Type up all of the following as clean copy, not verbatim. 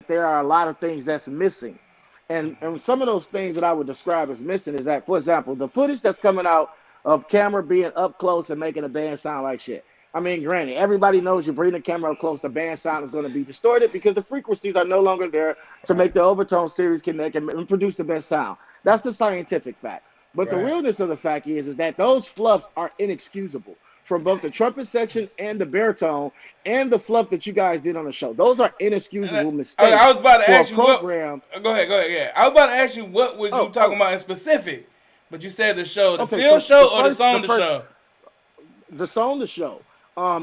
there are a lot of things that's missing. And some of those things that I would describe as missing is that, for example, the footage that's coming out of camera being up close and making the band sound like shit. I mean, granted, everybody knows you bring the camera up close, the band sound is going to be distorted because the frequencies are no longer there to make the overtone series connect and produce the best sound. That's the scientific fact. But the Right. realness of the fact is that those fluffs are inexcusable from both the trumpet section and the baritone and the fluff that you guys did on the show. Those are inexcusable I mistakes was about to for a ask you what. program. Go ahead, go ahead. Yeah, I was about to ask you what was you Oh, talking oh, about in specific, but you said the show, the okay. field So the show or the first, song the first, show. the song, the show.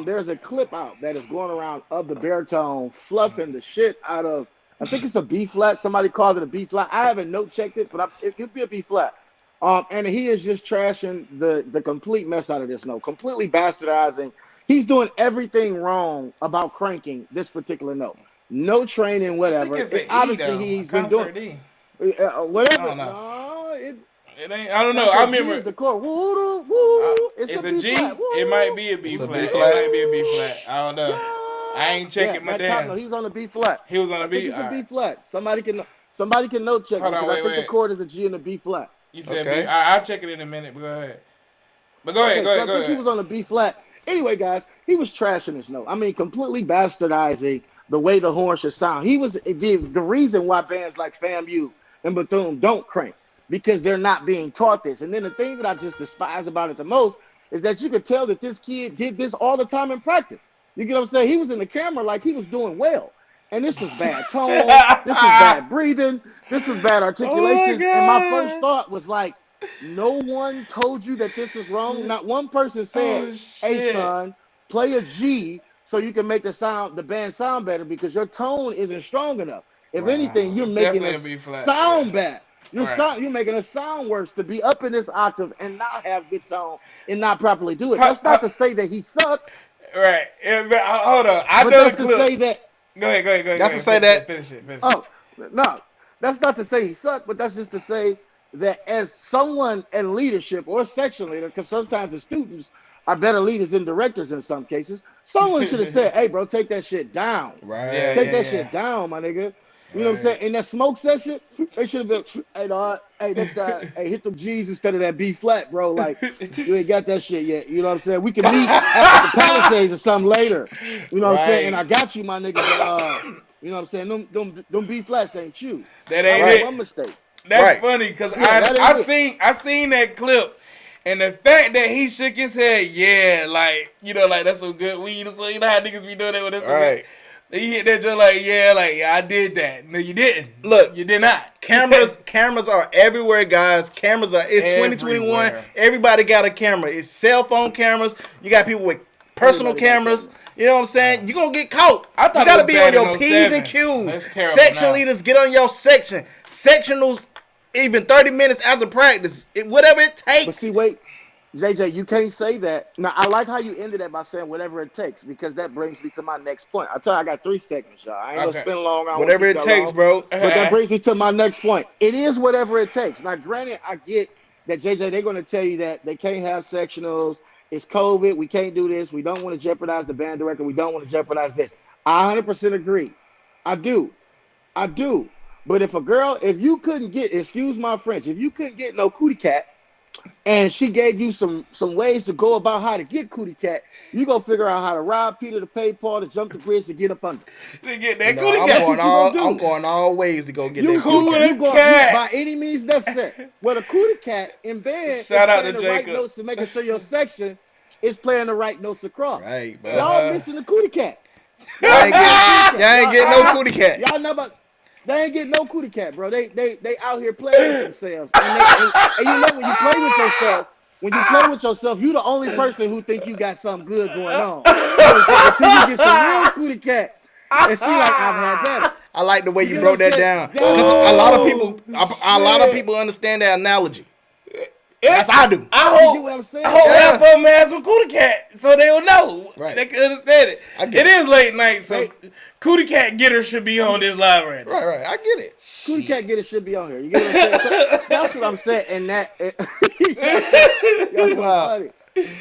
There's a clip out that is going around of the baritone fluffing the shit out of. I think it's a B flat. Somebody calls it a B flat. I haven't note checked it, but it could be a B flat. And he is just trashing the complete mess out of this note, completely bastardizing. He's doing everything wrong about cranking this particular note. No training, I think whatever. it's an E Obviously, though, a he's been doing concert E. I whatever. don't know. No, It ain't. I don't know. I Capital G remember. is the chord. Woo, woo. It's a It's a B G. flat. It might Woo. be a B It's a flat. B It flat. might be a B flat. I don't know. I Yeah. ain't Yeah, checking my that top note. damn. He was on the B flat. He was on a I think B. it's All a B right. flat. Somebody can note check it Hold on. because I Wait. think the Wait. chord is a G and a B flat. You said Okay. B. I'll check it in a minute. But go ahead. But go ahead. Okay, Go so ahead. I Go think he ahead. was on a B flat. Anyway, guys, he was trashing his note. I mean, completely bastardizing the way the horn should sound. He was the reason why bands like FAMU and Bethune don't crank because they're not being taught this. And then the thing that I just despise about it the most is that you could tell that this kid did this all the time in practice. You get what I'm saying? He was in the camera like he was doing well. And this was bad tone. This was bad breathing. This was bad Oh my articulations. And my first god. thought was like, no one told you that this was wrong. Not one person said, Oh "Hey, shit. son, play a G so you can make the band sound better because your tone isn't strong enough. If Wow. anything, you're It's making definitely a us B flat. Yeah. sound bad. All right. You're making us sound worse to be up in this octave and not have good tone and not properly do it. How, That's not how, to say that he sucked, right. Yeah, but, hold on. I but know the that's to say clip. that Go ahead. Go ahead. Go ahead. Go That's to ahead. say Finish it. that. Finish it. Finish it. oh no, that's not to say he sucked, but that's just to say that as someone in leadership or section leader, because sometimes the students are better leaders than directors in some cases, someone should have said, "Hey, bro, take that shit down. Yeah. Right. Take Yeah. that Yeah. shit down, my nigga." You know what I'm Right. saying? In that smoke session, they should have been, "Hey, dog, hey, next time, hey, hit them G's instead of that B flat, bro. Like, you ain't got that shit yet. You know what I'm saying? We can meet at the Palisades or something later. You know what I'm saying? And Right. I got you, my nigga, but you know what I'm saying? Them B flats ain't you. That That ain't was Right. it. one mistake. That's Right. funny because Yeah, that ain't it. I seen that clip, and the fact that he shook his head, yeah, like like that's some good weed. So you know how niggas be doing that when it's some good. Right. He hit that joint like yeah, I did that. No, you didn't. Look, You did not. cameras are everywhere, guys. It's 2021. Everywhere. Everybody got a camera. It's cell phone cameras. You got people with personal Everybody got a cameras. camera. You know what I'm saying? You're gonna get caught. I thought You it gotta was be bad on in your P's 07. and Q's. That's terrible Section now. leaders, get on your section. Sectionals, even 30 minutes after practice. Whatever it But takes. see, wait, JJ, you can't say that. Now, I like how you ended that by saying whatever it takes, because that brings me to my next point. I tell you, I got 3 segments, y'all. I ain't gonna Okay. spend long. I don't want to Whatever keep it y'all takes, long. bro. But that brings me to my next point. It is whatever it takes. Now, granted, I get that, JJ, they're going to tell you that they can't have sectionals. It's COVID. We can't do this. We don't want to jeopardize the band director. We don't want to jeopardize this. I 100% agree. I do. I do. But if you couldn't get, excuse my French, if you couldn't get no cootie cat, and she gave you some ways to go about how to get cootie cat, you go figure out how to rob Peter to pay Paul to jump the bridge to get up under. To get You that know, cootie I'm cat. going What you gonna all I'm do? going all ways to go get You that cootie you cat. you Cootie go you cat. by any means necessary. Well, the cootie cat in bed is Shout out to playing the right Jacob. notes to making sure your section is playing the right notes across. Right, bro. Y'all missing the cootie cat. Y'all Y'all ain't missing the cootie cat. y'all ain't getting no cootie cat. Y'all never. They ain't getting no cootie cat, bro. They out here playing with themselves, and you know when you play with yourself, you the only person who think you got something good going on. You know what I'm saying? Until you get some real cootie cat, and see like I've had better. I like the way You you get broke what I'm that saying? down because Oh, a lot of shit. people understand that analogy. That's how I do. I You hope get what I'm saying? I hope Yeah. half of them has some cootie cat so they'll know. Right. They can understand it. I get It is late night, so Hey. cootie cat getter should be on this live right now. Right. I get it. Cootie cat get it should be on here. You get what I'm saying? So that's what I'm saying. And that y'all so Wow. funny.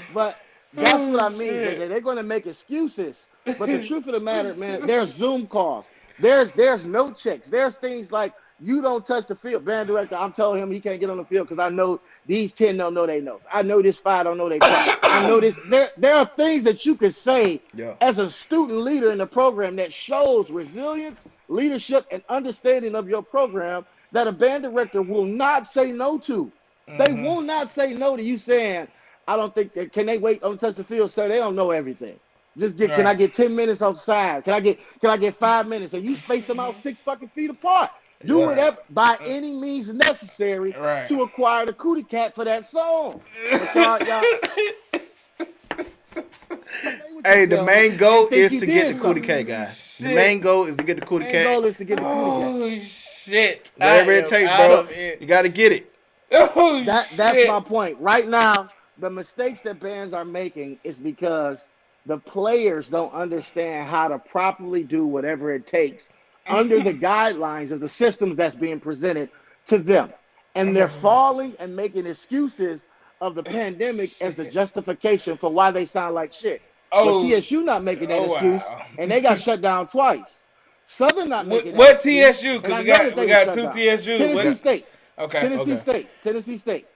But that's what I mean, shit. JJ. They're gonna make excuses. But the truth of the matter, man, there's Zoom calls. There's no checks. There's things like you don't touch the field. Band director, I'm telling him he can't get on the field because I know these 10 don't know they knows. I know this 5 don't know they part. I know this. There are things that you can say Yeah. as a student leader in the program that shows resilience, leadership, and understanding of your program that a band director will not say no to. They Mm-hmm. will not say no to you saying, I don't think that can they wait on touch the field, sir? They don't know everything. Just get can I Right. get 10 minutes outside? Can I get 5 minutes? And you space them out 6 fucking feet apart. Do Yeah. Right. whatever by any means necessary Right. to acquire the cootie cat for that song. But y'all play with Hey, the yourselves main and goal think is you to get did the cootie something. cat, Oh guys. The main shit. goal is to get the cootie Main cat. goal is to get the cootie cat. Oh shit. I Whatever it am takes, out bro. of it. You got to get it. Oh That's my shit. point. Right now, the mistakes that bands are making is because the players don't understand how to properly do whatever it takes under the guidelines of the systems that's being presented to them. And they're falling and making excuses of the pandemic as the Shit. justification for why they sound like shit. Well, Oh. TSU not making that Oh excuse, wow. and they got shut down twice. Southern not making that What excuse, TSU? and Cause I we know got that we they were got shut two down. TSU. We Tennessee got, What? State, Okay. Tennessee Okay. State, Tennessee State.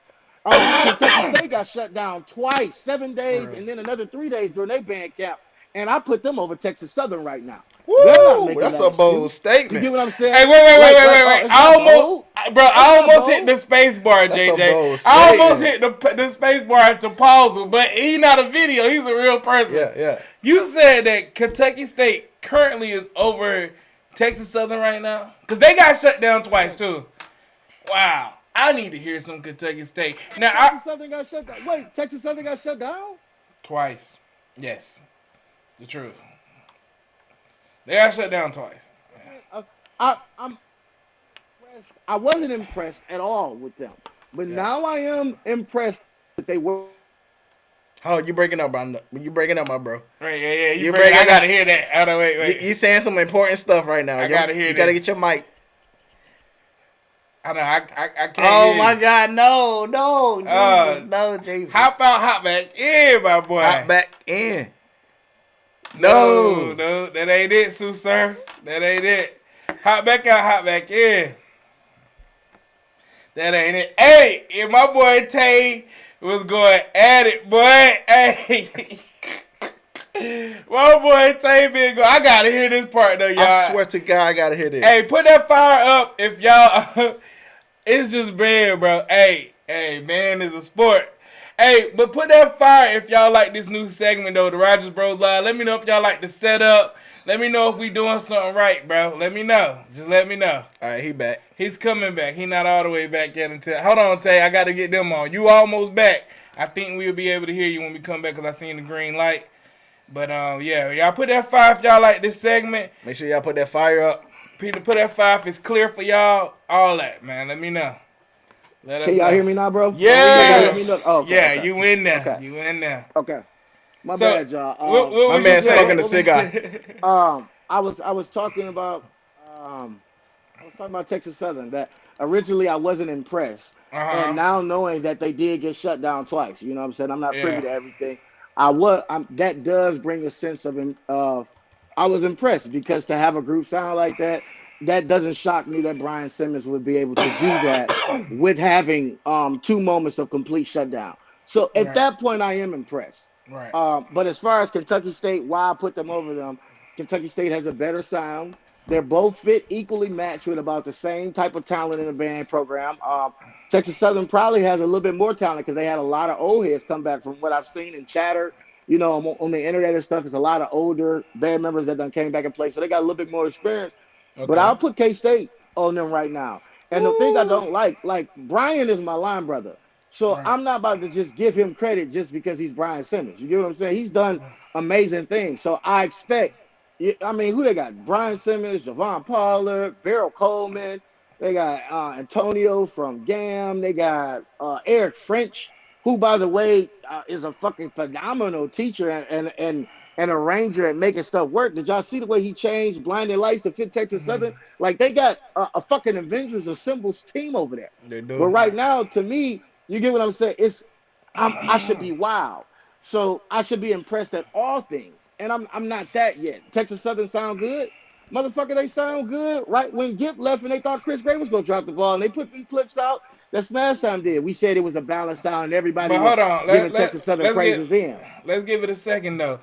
Kentucky State got shut down twice, 7 days, For and then another 3 days during their band camp. And I put them over Texas Southern right now. They're not woo, making that's that a bold excuse. You get statement. what I'm Hey, saying? wait, wait, wait, wait, Like, wait, oh, wait! it's not bold. Bro, It's I not almost hit bold. the space bar, That's a JJ. bold I almost statement. hit the space bar to pause him, but he not a video. He's a real person. Yeah, yeah. You said that Kentucky State currently is over Texas Southern right now, cause they got shut down twice Yes. too. Wow, I need to hear some Kentucky State now. Texas Southern got shut down. Wait, Texas Southern got shut down? Twice, yes, it's the truth. They got shut down twice. Man, I'm impressed. I wasn't impressed at all with them, but Yeah. now I am impressed that they were. Oh, you breaking up, bro? You breaking up, my bro? Right, yeah, yeah. You You bring. I breaking gotta up? hear that. Hold on, wait, You wait. saying some important stuff right now? I gotta hear You gotta this. get your mic. I know. I can't Oh hear my you. God, no, no, Uh, Jesus, no, Jesus. Hop out, hop back in, my boy. Hop back in. No, No. no, that ain't it, Sue Surf. That ain't it. Hop back out, hop back in. That ain't it. Hey, if my boy Tay was going at it, boy. Hey. My boy Tay been going. I gotta hear this part though, y'all. I swear to God, I gotta hear this. Hey, put that fire up if y'all. It's just bad, bro. Hey, man, is a sport. Hey, but put that fire if y'all like this new segment though, the RogerBros Live. Let me know if y'all like the setup. Let me know if we doing something right, bro. Let me know. Just let me know. All right, he back. He's coming back. He not all the way back yet until. Hold on, Tay. I gotta get them on. You almost back. I think we'll be able to hear you when we come back because I seen the green light. But yeah, y'all put that fire if y'all like this segment. Make sure y'all put that fire up. Peter, put that fire if it's clear for y'all. All that, man. Let me know. Let us Can y'all know. hear me now, bro? Yes. Let me look. Oh, okay, Yeah, okay. you in there. Okay. You in there. Okay. My So, bad, y'all. what My was man you saying? smoking a cigar. I was talking about Texas Southern that originally I wasn't impressed, and Uh-huh. now knowing that they did get shut down twice, you know what I'm saying? I'm not privy Yeah. to everything. That does bring a sense of I was impressed because to have a group sound like that, that doesn't shock me that Brian Simmons would be able to do that with having 2 moments of complete shutdown. So at Right. that point, I am impressed. Right. But as far as Kentucky State, why I put them over them, Kentucky State has a better sound. They're both fit equally matched with about the same type of talent in the band program. Texas Southern probably has a little bit more talent because they had a lot of old heads come back from what I've seen and chatter. On the internet and stuff, there's a lot of older band members that done came back and played, so they got a little bit more experience. But Okay. I'll put K State on them right now. And the thing I Woo. don't like Brian is my line brother. So Right. I'm not about to just give him credit just because he's Brian Simmons. You get what I'm saying? He's done amazing things. So I expect, I mean, who they got? Brian Simmons, Javon Pollard, Beryl Coleman. They got Antonio from GAM. They got Eric French, who, by the way, is a fucking phenomenal teacher and arranger and making stuff work. Did y'all see the way he changed Blinding Lights to fit Texas Southern? Like they got a fucking Avengers Assembles team over there. They But do. right now, to me, you get what I'm saying? I should be wild. So I should be impressed at all things. And I'm not that yet. Texas Southern sound good. Motherfucker, they sound good. Right when Gipp left and they thought Chris Gray was gonna drop the ball, and they put them clips out that Smash Time did. We said it was a balanced sound, and everybody But was hold on, giving Texas Southern let's praises get then. let's give it a second though.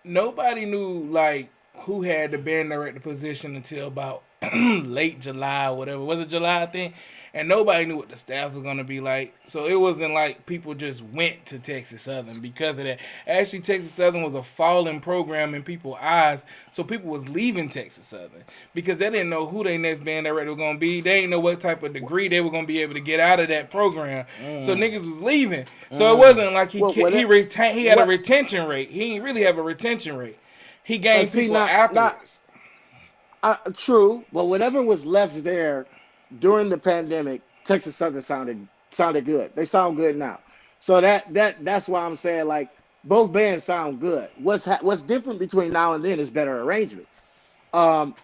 Nobody knew like who had the band director position until about late July or whatever. Was it July thing? And nobody knew what the staff was gonna be like. So it wasn't like people just went to Texas Southern because of that. Actually, Texas Southern was a falling program in people's eyes. So people was leaving Texas Southern because they didn't know who their next band director was gonna be. They didn't know what type of degree they were gonna be able to get out of that program. So niggas was leaving. So it wasn't like Well, what he it, retained. He had a what? retention rate. He didn't really have a retention rate. He But gained see, people not afterwards. true. But whatever was left there during the pandemic, Texas Southern sounded good. They sound good now. So that's why I'm saying like both bands sound good. What's different between now and then is better arrangements.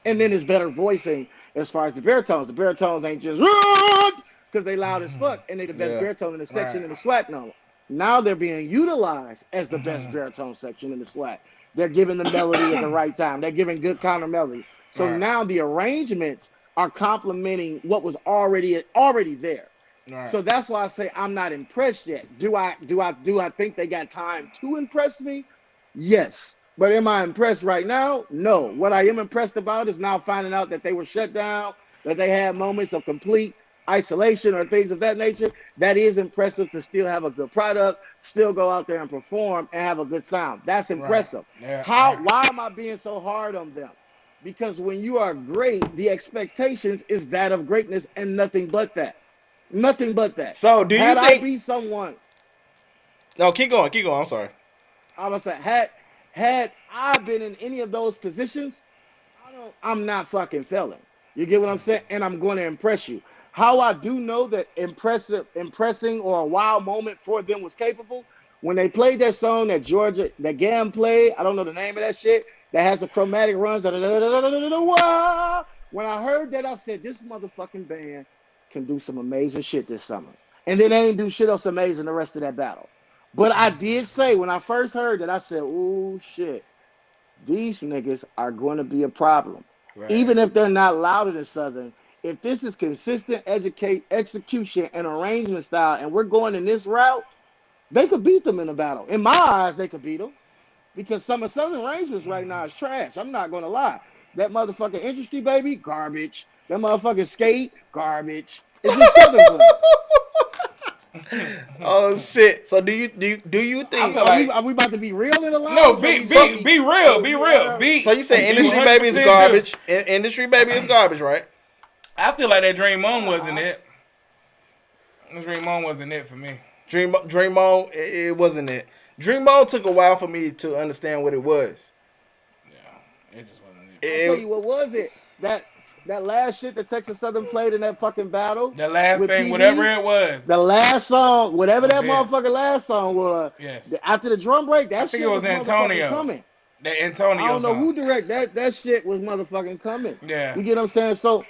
And then it's better voicing as far as the baritones. The baritones ain't just because they loud as fuck and they the best Yeah. baritone in the section Right. in the SWAT number. Now they're being utilized as the best baritone section in the SWAT. They're giving the melody at the right time. They're giving good counter melody. So Right. now the arrangements are complementing what was already there. Right. So that's why I say I'm not impressed yet. Do I think they got time to impress me? Yes. But am I impressed right now? No. What I am impressed about is now finding out that they were shut down, that they had moments of complete isolation or things of that nature. That is impressive to still have a good product, still go out there and perform and have a good sound. That's Right. impressive. Yeah. Why am I being so hard on them? Because when you are great, the expectations is that of greatness and nothing but that. Nothing but that. So do you Had I think? be someone, No, keep going, keep going. I'm sorry. I would say, had I been in any of those positions, I'm not fucking failing. You get what I'm saying? And I'm going to impress you. How I do know that impressing or a wild moment for them was capable when they played that song that Georgia, that Gam played. I don't know the name of that shit. That has the chromatic runs. When I heard that, I said, this motherfucking band can do some amazing shit this summer. And then they ain't do shit else amazing the rest of that battle. But I did say when I first heard that, I said, "Ooh shit, these niggas are going to be a problem, Right. even if they're not louder than Southern. If this is consistent execution and arrangement style, and we're going in this route, they could beat them in a battle. In my eyes, they could beat them because some of Southern arrangements right now is trash. I'm not going to lie. That motherfucking industry baby, garbage. That motherfucking skate, garbage. It's just Southern playing. Oh shit. So do you I think? feel like Are we about to be real in the no. lounge? Or Be we about to be be? be Or real. Be we, real. So you say Be industry baby is 100% you. garbage? Industry baby is garbage, right? I feel like that Dream On wasn't it. Dream On wasn't it for me. Dream on. It wasn't it. Dream on took a while for me to understand what it was. Yeah, it just wasn't it. I'll tell It, you what was it. That that last shit that Texas Southern played in that fucking battle The last with thing, whatever PB. it was, The last song, whatever was that it. motherfucking last song was, Yes, after the drum break, I that think it shit was was motherfucking Antonio. coming. The I Antonio don't know song. who direct that shit was motherfucking coming. Yeah. You get what I'm saying? So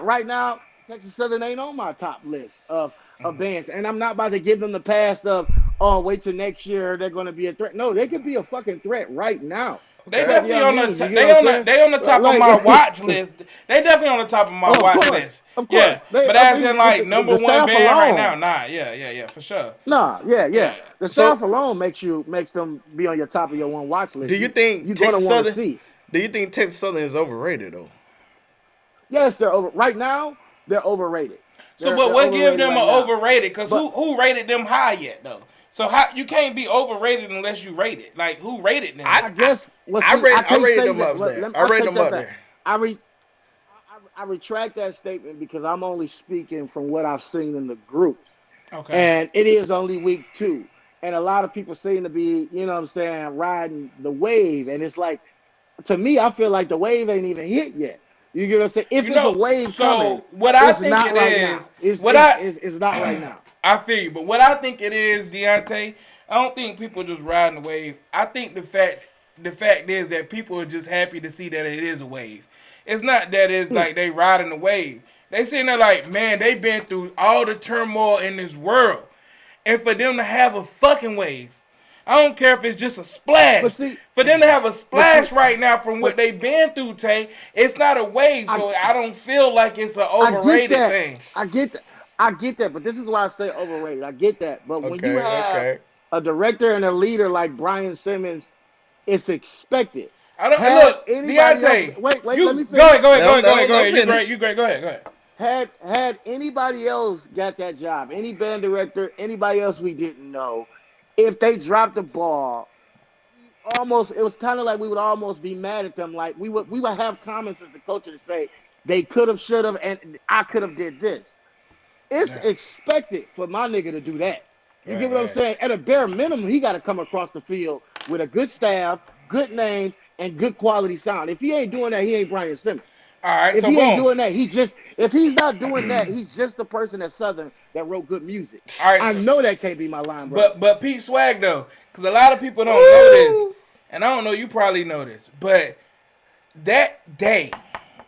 right now, Texas Southern ain't on my top list of bands. And I'm not about to give them the pass of, oh, wait till next year, they're gonna be a threat. No, they could be a fucking threat right now. They okay. But yeah, definitely I on the mean, you get what they I'm on the saying? they on the top of Like my watch list. They definitely on the top of my oh, watch list. of Yeah, course. They, but I as in mean, with like number the one staff band right alone, now, nah, yeah, for sure. nah, yeah. Yeah. The So staff alone makes them be on your top of your one watch do list. you think You're gonna Texas want to Southern? see. Do you think Texas Southern is overrated though? Yes, they're over right now. They're overrated. So, but They're what give overrated them right an now. overrated? Cause But who rated them high yet though? So how you can't be overrated unless you rate it. Like who rated them? I I I, guess well, I see, rate I I can't rated say them that. up Well, there. I I'll rated take them that up back. there. I re, I retract that statement because I'm only speaking from what I've seen in the groups, Okay. and it is only week two, and a lot of people seem to be, you know, what I'm saying, riding the wave, and it's like to me, I feel like the wave ain't even hit yet. You get what I'm saying? If You it's a know, wave coming, so what I it's think not it right now. is, It's what it's I it's, it's not right now. I feel you, but what I think it is, Deontay, I don't think people just riding the wave. I think the fact is that people are just happy to see that it is a wave. It's not that it's Hmm. like they riding the wave. They sitting there like, man, they been through all the turmoil in this world. And for them to have a fucking wave, I don't care if it's just a But splash. see, For them to have a but see, splash right now from what but they've been through, Tay, it's not a wave. I So I don't feel like it's an I get overrated that. thing. I get that. I get that. But this is why I say overrated. I get that. But when you Okay, have okay. a director and a leader like Brian Simmons, it's expected. I don't Had look, anybody else Deonte. wait, let You me go finish. ahead, go ahead, Let go him, ahead, go let ahead, him, go let him ahead. You finish. great, you great. Go ahead, go ahead. Had anybody else got that job, any band director, anybody else we didn't know, if they dropped the ball, we almost it was kind of like we would almost be mad at them. Like we would have comments as the coach to say they could have, should have, and I could have did this. It's Yeah. expected for my nigga to do that. You get Right, what I'm right. saying? At a bare minimum, he got to come across the field with a good staff, good names, and good quality sound. If he ain't doing that, he ain't Brian Simmons. All right, If so he ain't boom. doing that, he just if he's not doing that, he's just the person at Southern that wrote good music. All right, I know that can't be my line, brother. but Pete Swag though, because a lot of people don't know this, Ooh. and I don't know, you probably know this, but that day,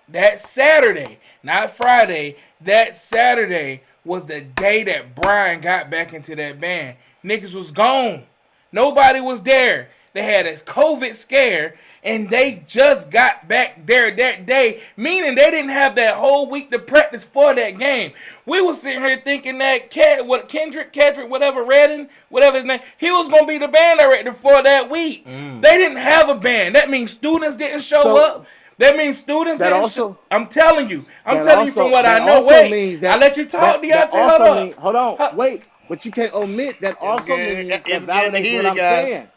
that Saturday, not Friday, that Saturday was the day that Brian got back into that band. Niggas was gone. Nobody was there. They had a COVID scare, and they just got back there that day, meaning they didn't have that whole week to practice for that game. We was sitting here thinking that Kendrick, whatever, Redden, whatever his name, he was gonna be the band director for that week. They didn't have a band. That means students didn't show So up. That means students that didn't. also I'm telling you. I'm that telling you from also what I that know. also Wait, means I that let you talk, that Deontay. Hold also means up. hold on, Huh. wait, but you can't omit that also means that It's getting validates what heated, I'm guys. saying.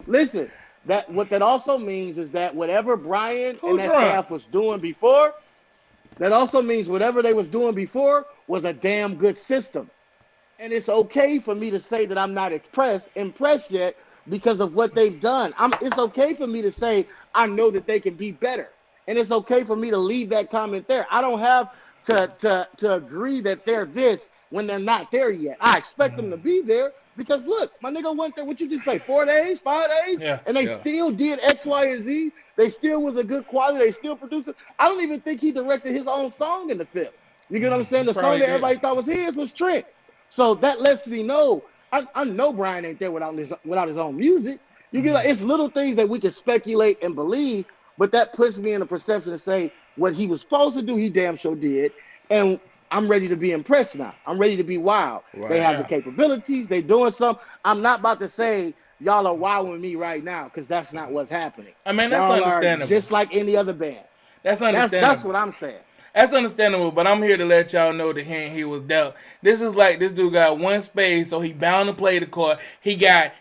Listen, that what that also means is that whatever Brian and Who that drunk? staff was doing before, that also means whatever they was doing before was a damn good system. And it's okay for me to say that I'm not impressed yet because of what they've done. It's okay for me to say I know that they can be better. And it's okay for me to leave that comment there. I don't have to agree that they're this when they're not there yet. I expect them to be there because look, my nigga went there, what you just say, 4 days, 5 days, Yeah, and they yeah. still did X, Y, and Z. They still was a good quality. They still produced it. I don't even think he directed his own song in the film. You get what I'm saying? He The song probably that did. everybody thought was his was Trent. So that lets me know I know Brian ain't there without his own music. You get it's little things that we can speculate and believe, but that puts me in a perception to say what he was supposed to do, he damn sure did, and I'm ready to be impressed now. I'm ready to be wild. They Right. have the Yeah. capabilities. They doing something. I'm not about to say y'all are wowing me right now because that's not what's happening. I mean, that's Y'all are understandable. just like any other band. That's That's understandable. what I'm saying. That's understandable, but I'm here to let y'all know the hand he was dealt. This is like this dude got one spade, so he bound to play the card. He got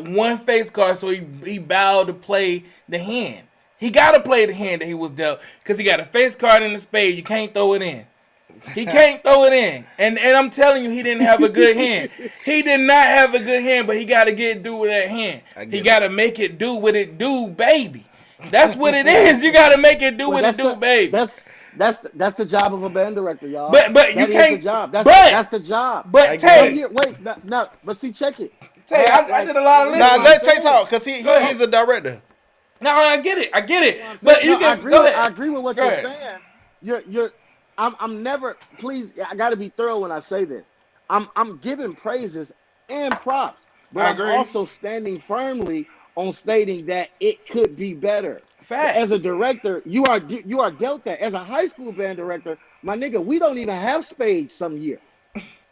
one face card, so he bowed to play the hand. He got to play the hand that he was dealt because he got a face card and a spade. You can't throw it in. He can't throw it in. And I'm telling you, he didn't have a good hand. He did not have a good hand, but he got to get do with that hand. I He get got it. to make it do what it do, baby. That's what it is. You got to make it do Well, what it that's do, the baby. that's the job of a band director, y'all. But you That is the can't. job. But That's the job. I get So it. Tay, here, wait, no, but see, check it. Tay, I did a lot of Listen Now what I'm listening. let Tay saying. talk, cause Go ahead. he's a director. No, I get it. I get Listen it. what I'm saying. But No, you I can agree go with I ahead. agree with what Go you're ahead. saying. You're I'm never please. I got to be thorough when I say this. I'm giving praises and props, but I I'm agree. also standing firmly on stating that it could be better. As a Facts. director, you are dealt that. As a high school band director, my nigga, we don't even have spades some year.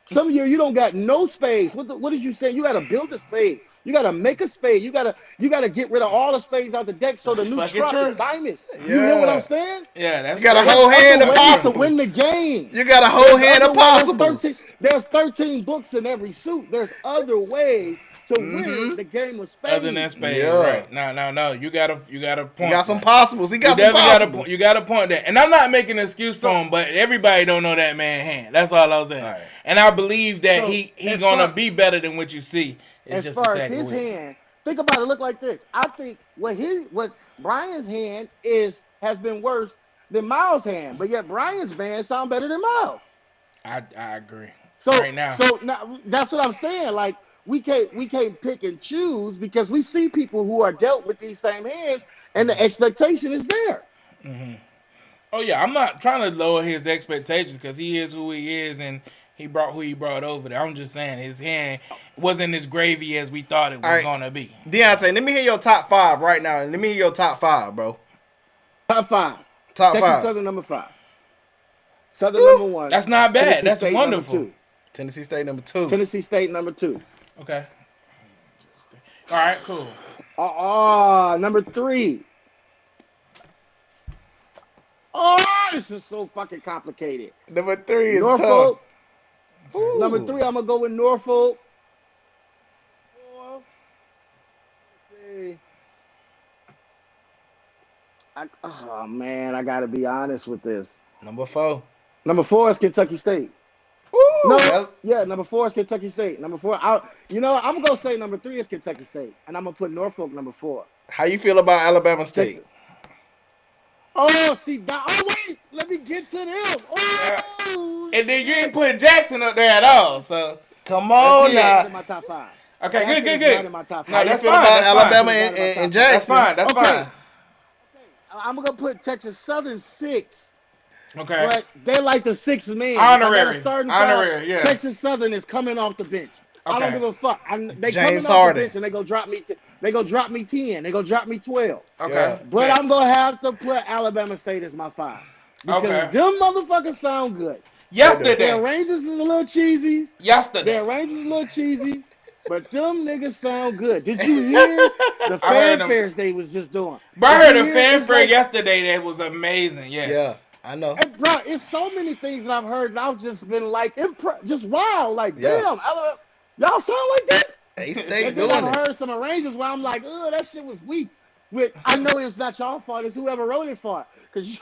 Some year you don't got no spades. What did you say? You got to build a spade. You got to make a spade. You got to get rid of all the spades out the deck so the That's new fucking trump is true. diamonds. You hear what I'm Yeah. saying? Yeah, You that's got a facts. whole There's hand other of ways to win possibles. the game. You got a whole There's hand other of ways. There's possibles. 13. There's 13 books in every suit. There's other ways to win Mm-hmm. the game of Other than spades. spades, Yeah. right? No. You got a He got point some there. possibles. He You got some definitely got a point. possibles. You got a point there, and I'm not making an excuse for So him, but everybody don't know that man hand. That's all I was saying, All right. and I believe that so he as gonna far be better than what you see. It's as just a far as fact of his it. hand, think about it. Look like this. I think what Brian's hand is has been worse than Miles' hand, but yet Brian's band sound better than Miles. I agree. So Right now, so now that's what I'm saying. Like we can't pick and choose because we see people who are dealt with these same hands, and the expectation is there. oh yeah, I'm not trying to lower his expectations because he is who he is, he brought who he brought over there. I'm just saying his hand wasn't as gravy as we thought it was gonna be. Deonte, let me hear your top 5 right now. Let me hear your top 5, bro. Top 5. Top Texas 5. Southern number 5. Southern number 1. That's not bad. Tennessee That's State wonderful. Number 2. Tennessee State number 2. Tennessee State number 2. Okay. All right, cool. Number 3. Oh, this is so fucking complicated. Number 3 is Norfolk. tough. Number 3, I'm gonna go with Norfolk. 4. Let's see. Oh man, I gotta be honest with this. Number 4. Number 4 is Kentucky State. Ooh, Number 4 is Kentucky State. Number 4, I'm gonna say number 3 is Kentucky State, and I'm gonna put Norfolk number 4. How you feel about Alabama State? Texas. Oh, see, wait, let me get to them. Oh, and then you ain't put Jackson up there at all. So come on now. now. In my top 5. okay, good. Not in my top 5. No, How you that's feel fine. about That's Alabama fine. and Jackson? That's fine. I'm gonna put Texas Southern 6. Okay. But they're like the 6th man. Honorary. Honorary, Yeah. Texas Southern is coming off the bench. I Okay. don't give a fuck. They James coming off Harden. the bench and they go drop me. They go drop me 10. They go drop me 12. Okay. Yeah. But Yeah. I'm gonna have to put Alabama State as my 5 because Okay. them motherfuckers sound good. Yesterday. Their Rangers is a little cheesy. Yesterday. Their Rangers is a little cheesy. But them niggas sound good. Did you hear the I heard them. fanfares they was just doing? Bro, I Did heard you a hear? It's fanfare like- yesterday that was amazing. Yes. Yeah, I know. And bro, it's so many things that I've heard and I've just been like, just wow, like Yeah. damn, Alabama, y'all sound like that. A-State And then doing I've it. heard some arrangements where I'm like, oh, that shit was weak. I know it's not y'all fault, it's whoever wrote it for. Cause you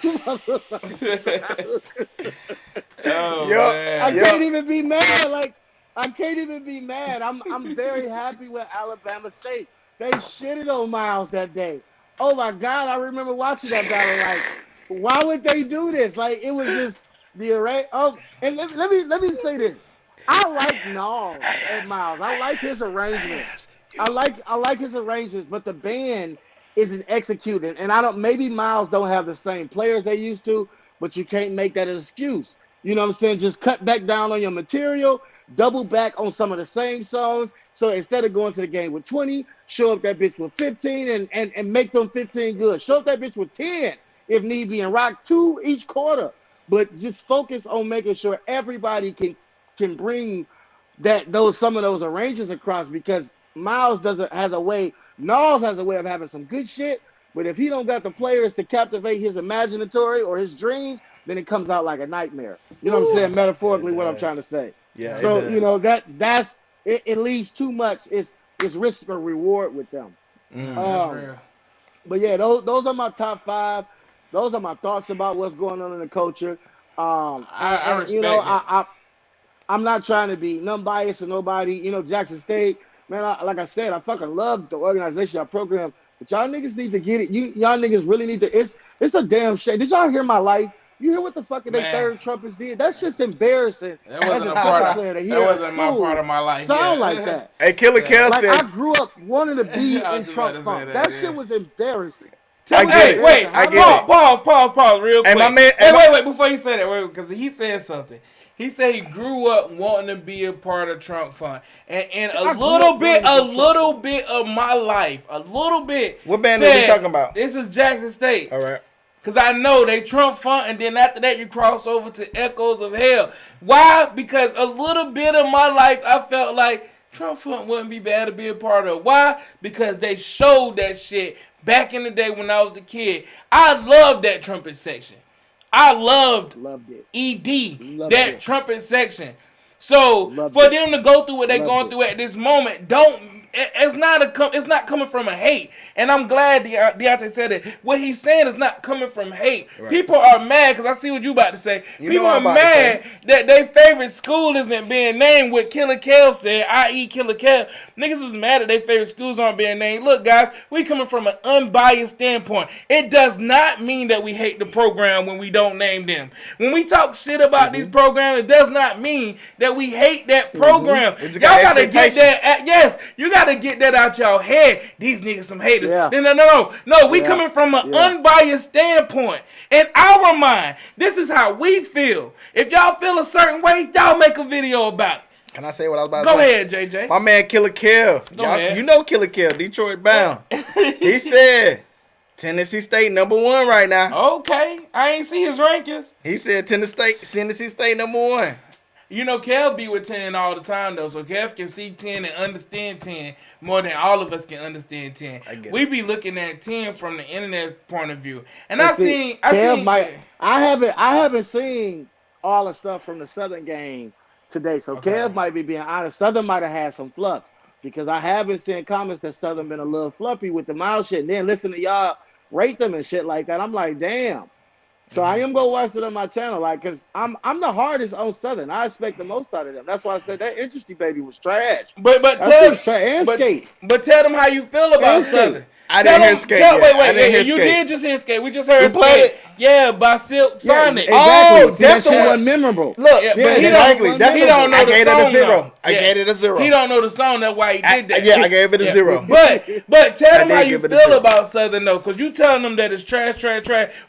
Oh, Yup. man. I Yeah. can't even be mad. Like, I can't even be mad. I'm very happy with Alabama State. They shitted on Miles that day. Oh my God, I remember watching that battle. Like, why would they do this? Like, it was just the array. Oh, and let me say this. I like Nas and Miles. I like his arrangements. I like his arrangements, but the band isn't executing. And maybe Miles don't have the same players they used to, but you can't make that an excuse. You know what I'm saying? Just cut back down on your material, double back on some of the same songs. So instead of going to the game with 20, show up that bitch with 15 and make them 15 good. Show up that bitch with 10 if need be and rock 2 each quarter. But just focus on making sure everybody can bring some of those arrangements across, because Miles has a way of having some good shit, but if he don't got the players to captivate his imaginatory or his dreams, then it comes out like a nightmare. You know what I'm saying? Metaphorically, what I'm trying to say. Yeah. So it does. you know that's it leaves too much. It's risk or reward with them. That's real. But yeah, those are my top 5. Those are my thoughts about what's going on in the culture. I respect you know, it. I'm not trying to be non-biased or nobody. You know, Jackson State, man. Like I said, I fucking love the organization, our program. But y'all niggas need to get it. Y'all niggas really need to. It's a damn shame. Did y'all hear my life? You hear what the fuck they third trumpets did? That's just embarrassing. That wasn't a part of player to that hear wasn't my school part of my life. sound Yeah. like that. Hey, Killer Kel Like, said, I grew up wanting to be I in was just Trump about to funk. say That that, shit yeah. was embarrassing. I get Hey, it. wait, I get it. pause, real quick. my man- wait, before you say that, because he said something. He said he grew up wanting to be a part of Trump Fund, and I a grew little up bit, wanting to be Trump of my life, a little bit. What band are we talking about? This is Jackson State. all right. Cause I know they Trump Fund, and then after that you cross over to Echoes of Hell. Why? Because a little bit of my life I felt like Trump Fund wouldn't be bad to be a part of. Why? Because they showed that shit back in the day when I was a kid. I loved that trumpet section. I loved it. ED, Loved that it. trumpet section. So Loved for it. them to go through what they're Loved going it. through at this moment, it's not coming from a hate. And I'm glad Deonte said it. What he's saying is not coming from hate. Right. People are mad, because I see what you about to say. You know People what are I'm about to mad that their favorite school isn't being named what Killer Kel said, i.e. Killer Kel. Niggas is mad that their favorite schools aren't being named. Look, guys, we coming from an unbiased standpoint. It does not mean that we hate the program when we don't name them. When we talk shit about these programs, it does not mean that we hate that program. We just Y'all got gotta get expectations. that. Yes, you gotta get that out y'all head. These niggas some haters. Yeah. No. We Yeah. coming from an Yeah. unbiased standpoint. In our mind, this is how we feel. If y'all feel a certain way, y'all make a video about it. Can I say what I was about Go to say? ahead, JJ. My man Killer Kill. Go ahead. You know Killer Kill, Detroit bound. He said Tennessee State #1 right now. Okay, I ain't see his rankings. He said Tennessee State #1. You know, Kev be with 10 all the time, though, so Kev can see 10 and understand 10 more than all of us can understand 10. We be looking at 10 from the internet point of view. And I seen I haven't seen all the stuff from the Southern game today, so Okay. Kev might be being honest. Southern might have had some fluff because I haven't seen comments that Southern been a little fluffy with the mild shit. And then listen to y'all rate them and shit like that. I'm like, damn. So I am gonna watch it on my channel, like, cause I'm the hardest on Southern. I expect the most out of them. That's why I said that Interesting Baby was trash. But That tell shit was trash. And Skate. but tell them how you feel about And Skate. Southern. I didn't hear Skate yet. Wait, I didn't hear you Skate. did just hear Skate. We just heard You played Skate. it? Yeah, by Silk Yeah, Sonic. exactly. Oh, See, that's that the shit one. wasn't memorable. Look, Yeah, but but he he exactly. don't- That's he the don't know I the gave it song, a 0. though. I Yeah. gave it a 0. He don't know the song. That's why he did that. I gave it a 0. But tell I them did how you give it a feel 0. about Southern though, cause you telling them that it's trash,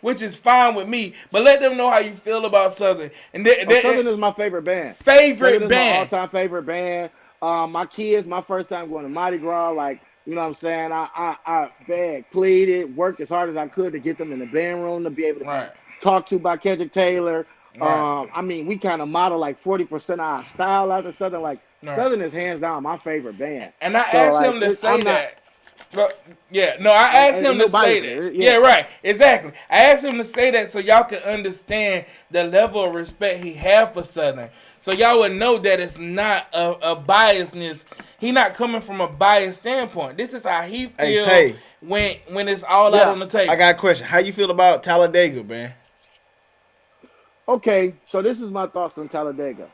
which is fine with me. But let them know how you feel about Southern. And Southern is my favorite band. favorite Southern is band. my all-time favorite band. My kids, my first time going to Mardi Gras, like, you know what I'm saying? I begged, pleaded, worked as hard as I could to get them in the band room to be able to be Right. talked to by Kendrick Taylor. Right. I mean, we kind of model like 40% of our style out of Southern. Like, Right. Southern is hands down my favorite band. And I So, asked like, him to say I'm not. that. Yeah, no, I asked him No to say bias. that. Yeah. Yeah, right, exactly. I asked him to say that so y'all could understand the level of respect he have for Southern. So y'all would know that it's not a biasness. He not coming from a biased standpoint. This is how he Hey, feel Tay. when it's all out Yeah. on the table. I got a question. How you feel about Talladega, man? Okay, so this is my thoughts on Talladega.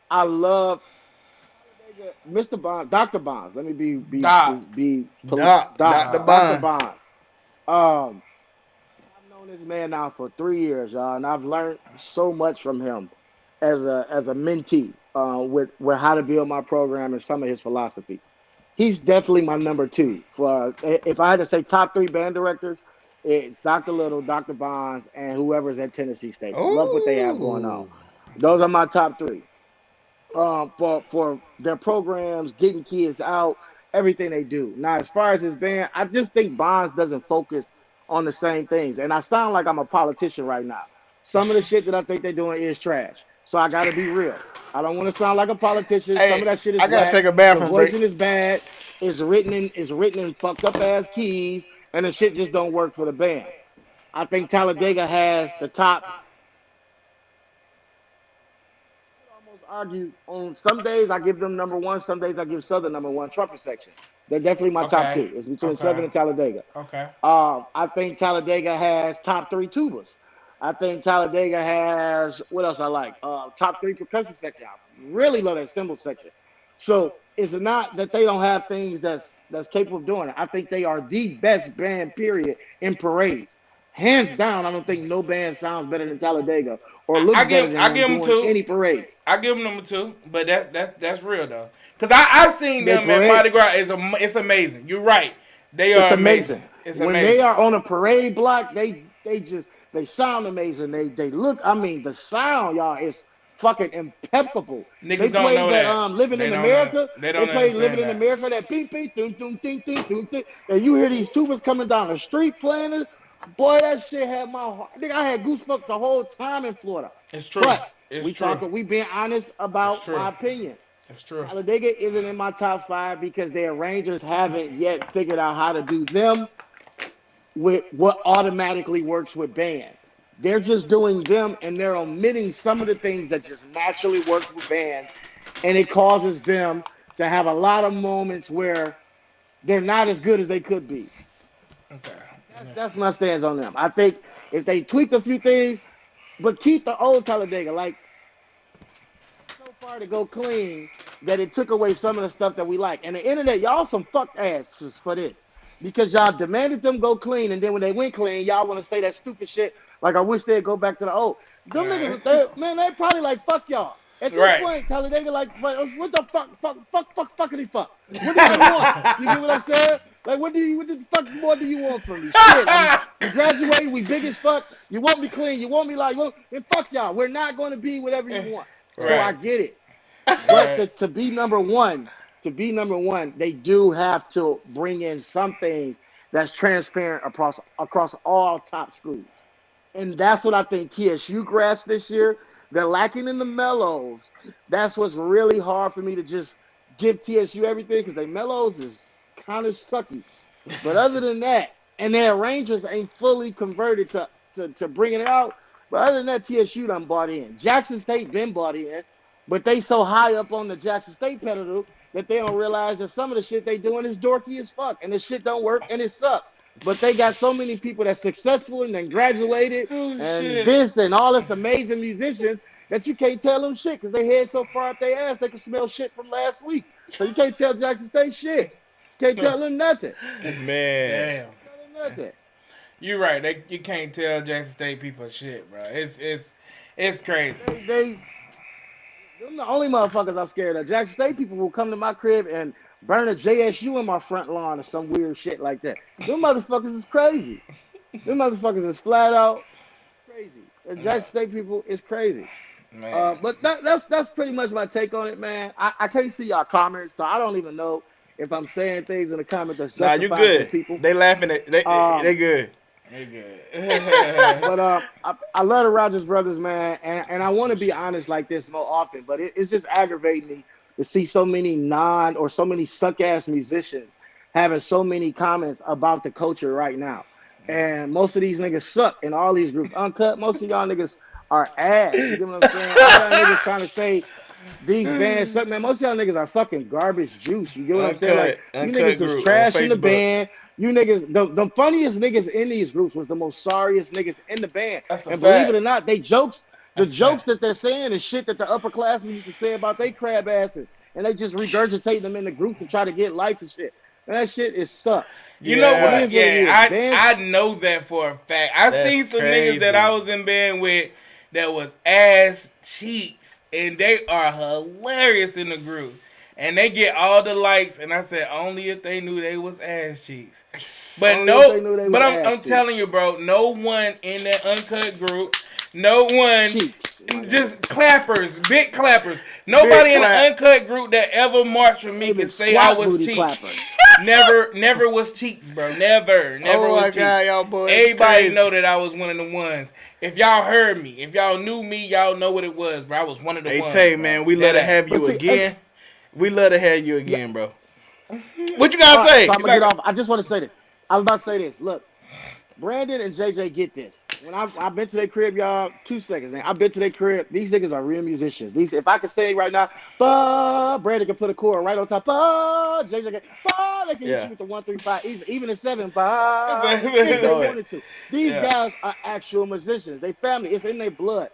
I love Mr. Bonds, Dr. Bonds. Let me Doc. be Dr. Dr. Bonds. Bonds. Um, I've known this man now for 3 years, y'all, and I've learned so much from him as a mentee with how to build my program and some of his philosophies. He's definitely my number two. For if I had to say top three band directors, it's Dr. Little, Dr. Bonds, and whoever's at Tennessee State. I love what they have going on. Ooh. Those are my top three. For their programs, getting kids out, everything they do. Now, as far as his band, I just think Bonds doesn't focus on the same things. And I sound like I'm a politician right now. Some of the shit that I think they're doing is trash. So I got to be real. I don't want to sound like a politician. Some Hey, of that shit is I gotta whack. take a The bathroom break. voicing is bad. It's written in fucked up ass keys, and the shit just don't work for the band. I think Talladega has the top. Almost argue on some days I give them number one, some days I give Southern number one trumpet section. They're definitely my top Okay. two. It's between Okay. Southern and Talladega. Okay. I think Talladega has top three tubas. I think Talladega has what else I like? Top three percussion section. I really love that cymbal section. So it's not that they don't have things that's capable of doing it. I think they are the best band, period, in parades. Hands down, I don't think no band sounds better than Talladega or looks better than I them give him doing two. any parades. I give them number two, but that's real though. Cause I seen They them at parade. Mardi Gras. It's amazing. You're right. They It's are amazing. amazing. It's When they amazing. are on a parade block, they sound amazing. They look. I mean, the sound, y'all, is fucking impeccable. They Niggas don't played know that that. Living They in don't know. America. They They don't played Living understand in that. America. That beep beep doom doom ding ding doom ding. And you hear these tubas coming down the street playing it. Boy, that shit had my heart. I think I had goosebumps the whole time in Florida. It's true. But It's true. we being honest It's about true. my opinion. It's true. Talladega isn't in my top five because their arrangers haven't yet figured out how to do them with what automatically works with band. They're just doing them and they're omitting some of the things that just naturally work with band, and it causes them to have a lot of moments where they're not as good as they could be. Okay. That's my stance on them. I think if they tweak a few things, but keep the old Talladega, like so far to go clean that it took away some of the stuff that we like. And the internet, y'all some fuck asses for this. Because y'all demanded them go clean, and then when they went clean, y'all want to say that stupid shit. Like I wish they'd go back to the old. Them Alright. niggas, man, they probably like fuck y'all. At this Right. point, Talladega like, what the fuckity fuck? What do I want? You get what I'm saying? Like, what the fuck more do you want from me? Shit, we graduated, we big as fuck. You want me clean? You want me like, well, then fuck y'all. We're not going to be whatever you want. So I Right. get it. But Right. to be number one, they do have to bring in some things that's transparent across all top schools. And that's what I think TSU grasped this year. They're lacking in the mellows. That's what's really hard for me to just give TSU everything because they mellows is kind of sucky. But other than that, and their arrangements ain't fully converted to bringing it out. But other than that, TSU done bought in. Jackson State been bought in, but they so high up on the Jackson State pedestal that they don't realize that some of the shit they doing is dorky as fuck, and this shit don't work and it suck. But they got so many people that's successful and then graduated Oh and shit. this and all this amazing musicians that you can't tell them shit because they head so far up their ass they can smell shit from last week. So you can't tell Jackson State shit. Can't tell them nothing. Man. Damn. Tell them nothing. You right. You can't tell Jackson State people shit, bro. It's crazy. Them the only motherfuckers I'm scared of. Jackson State people will come to my crib and burn a JSU in my front lawn or some weird shit like that. Them motherfuckers is crazy. Them motherfuckers is flat out crazy. And Jackson State people is crazy. Man. But that's pretty much my take on it, man. I can't see y'all comments, so I don't even know if I'm saying things in the comment that's Nah, you justifying to the good. people. They laughing at they Um, good. They good. but I love the Rogers brothers, man, and I want to be honest like this more often. But it's just aggravating me to see so many so many suck ass musicians having so many comments about the culture right now. And most of these niggas suck in all these groups. Uncut, most of y'all niggas are ass. You get what I'm saying? All y'all niggas trying to say these bands suck, man. Most of y'all niggas are fucking garbage juice. You get what I'm saying? Like, you Uncut niggas was group on trash in the Facebook. band. You niggas, the funniest niggas in these groups was the most sorriest niggas in the band. That's a And believe it fact. or not, the That's a jokes fact. that they're saying is shit that the upperclassmen used to say about they crab asses. And they just regurgitate them in the group to try to get likes and shit. And that shit is suck. You know It Yeah, what? is what it Yeah, is. Bands, I know that for a fact. I that's seen some niggas that I crazy. was in band with that was ass cheeks, and they are hilarious in the group. And they get all the likes, and I said only if they knew they was ass cheeks. But only if no, they knew they but was I'm ass I'm cheeks. telling you, bro, no one in that uncut group, no one, Cheeks, my just nigga. clappers, big clappers. Big Nobody in the clap. uncut group that ever marched with me They been could say I squat was booty cheeks. clappers. Never was cheeks, bro. Never Oh was my cheeks. god, y'all boys Everybody crazy. know that I was one of the ones. If y'all heard me, if y'all knew me, y'all know what it was, bro. I was one of the Hey ones, Tay, bro. man, we love Dead to ass. have But you see, again. We love to have you yeah, again, bro. What you gotta so say? I'm gonna get off. I just want to say this. I was about to say this. Look, Brandon and JJ get this. When I've been to their crib, y'all, 2 seconds, man. I've been to their crib. These niggas are real musicians. These, if I could say right now, bah, Brandon can put a chord right on top. Bah, JJ can, bah, they can hit you Yeah, with the 1 3 5, even a 7, bah, he can if they do it. wanted to. These Yeah. guys are actual musicians. They family. It's in their blood.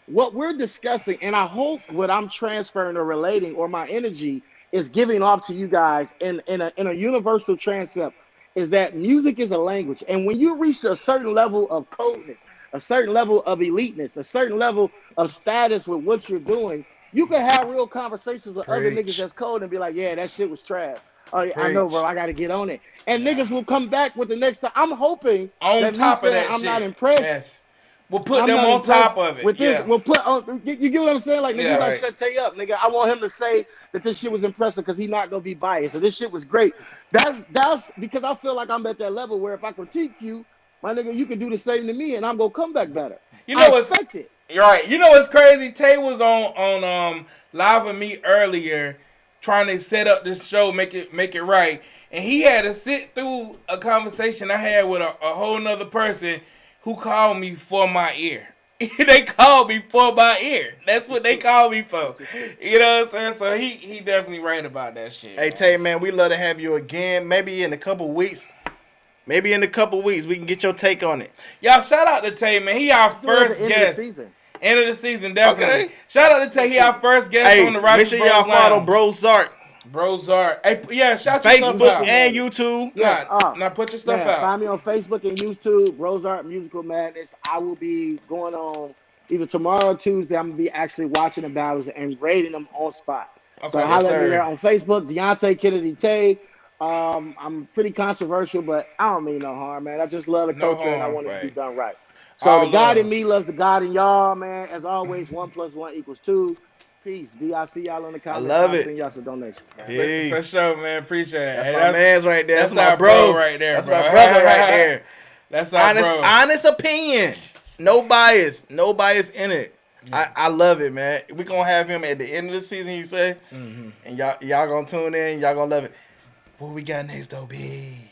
What we're discussing, and I hope what I'm transferring or relating or my energy is giving off to you guys in a universal transcept is that music is a language. And when you reach a certain level of coldness, a certain level of eliteness, a certain level of status with what you're doing, you can have real conversations with other niggas Preach, that's cold and be like, yeah, that shit was trash. Oh, yeah, I know, bro. preach. I got to get on it. And Yeah. niggas will come back with the next time. I'm hoping On that me top of saying that I'm not shit. impressed Yes. We'll put I'm them not on top impressed of it. with this. Yeah. We'll put on. You get what I'm saying? Like, nigga, you Yeah. gotta Right. shut Tay up, nigga. I want him to say that this shit was impressive because he's not gonna be biased. So this shit was great. That's because I feel like I'm at that level where if I critique you, my nigga, you can do the same to me, and I'm gonna come back better. You I know what's expect it. right. You know what's crazy? Tay was on live with me earlier, trying to set up this show, make it right, and he had to sit through a conversation I had with a whole nother person who called me for my ear. They called me for my ear. That's what It's they true. called me for. This is true. You know what I'm saying? So he definitely right about that shit, Hey man. Tay, man, we love to have you again. Maybe in a couple weeks. Maybe in a couple weeks we can get your take on it. Y'all shout out to Tay, man. He our Do it at first the end of the guest. season. End of the season, definitely. Okay. Shout out to Tay. He our first guest Hey, on the make Rogers sure Bros y'all follow Lounge. Bro Zark, Bros are. Hey, yeah, shout your stuff Facebook Musical out. and Madness. YouTube. Yes. Nah, put your stuff Man, out. find me on Facebook and YouTube, Rose Art Musical Madness. I will be going on either tomorrow or Tuesday, I'm gonna be actually watching the battles and rating them on spot. So Okay. Yes, holler at me there sir. on Facebook, Deonte Kennedy Tay. I'm pretty controversial, but I don't mean no harm, man. I just love the No culture and I harm. want it to be Right. done right. So the All God in love. me loves the God in y'all, man. As always, 1+1 = 2. Peace. I see y'all in the I comments. love I'll send it. y'all some donations, man. For Peace. sure, man. Appreciate it. That's Hey, my man's right there. That's that's my our bro bro. right there, That's bro. my brother right there. That's our bro. Honest opinion. No bias. No bias in it. I love it, man. We gonna have him at the end of the season, he say. And y'all gonna tune in, y'all gonna love it. What we got next though, B?